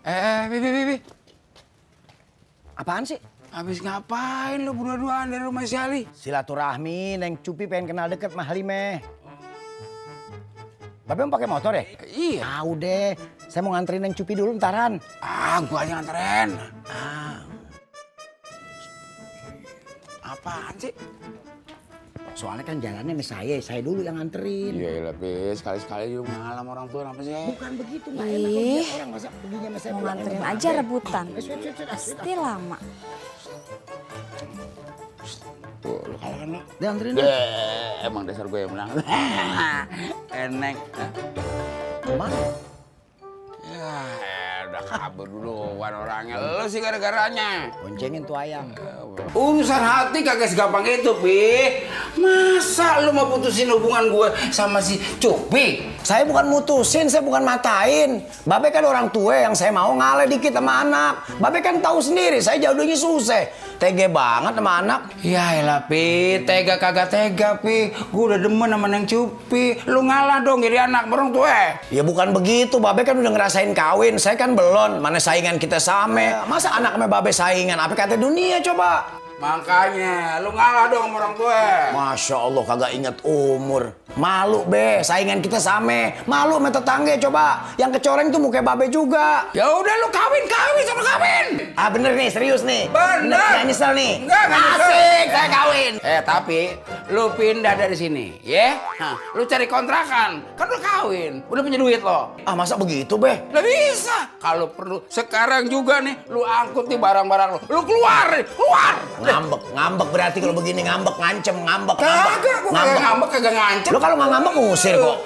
Bi. Apaan sih? Habis ngapain lu berdua-duaan dari rumah si Ali? Silaturahmi, Neng Cupi pengen kenal deket sama Halimeh. Babe mau pakai motor ya? Iya. Ah udah, saya mau nganterin Neng Cupi dulu ntaran. Gua aja nganterin. Apaan sih? Soalnya kan jalannya sama saya dulu yang nganterin. Iya lah, Bi. Sekali-sekali lu ngalah sama orang tua apa sih? Bukan begitu, nggak enak kalau dia orang masa perginya sama saya. Mau pulang nganterin sama aja Babe. rebutan. Pasti Pasti lama. Tuh, lu kalah kan lu? Dia anterin. Emang dasar gue yang menang. Enek. Mana? Ya, udah kabur duluan orangnya. Lu sih gara-garanya. Boncengin tuh ayam. Urusan hati kagak segampang itu, Pi. Masa lu mau putusin hubungan gue sama si Cupi? Saya bukan mutusin, saya bukan matain. Babe kan orang tua yang saya mau ngalah dikit sama anak. Babe kan tahu sendiri, saya jodohnya susah. Tege banget sama anak. Ya elah, Pi. Tega kagak tega, Pi. Gue udah demen sama Neng Cupi. Lu ngalah dong jadi anak orang tua. Ya bukan begitu, Babe kan udah ngerasain kawin. Saya kan belum, mana saingan kita sama. Masa anak sama Babe saingan, apa kata dunia coba? Makanya, lu ngalah dong sama orang tua. Masya Allah kagak inget umur. Malu be, saingan kita sama. Malu sama tetangga coba. Yang kecoreng tuh muka Babe juga. Ya udah lu kawin sama kawin. Ah bener nih, serius nih. Bener. Nggak nyesel nih. Nggak nyesel. Asik, saya kawin. Tapi lu pindah dari sini, ya? Lu cari kontrakan, kan lu kawin, udah punya duit lo. Ah masa begitu be? Nggak bisa. Kalau perlu sekarang juga nih, lu angkut nih barang-barang lu keluar. Ngambek berarti kalau begini ngambek, ngancem, ngambek. Kagak, gua kagak ngambek, kagak ngancem. Lu kalau nggak ngambek ngusir kok.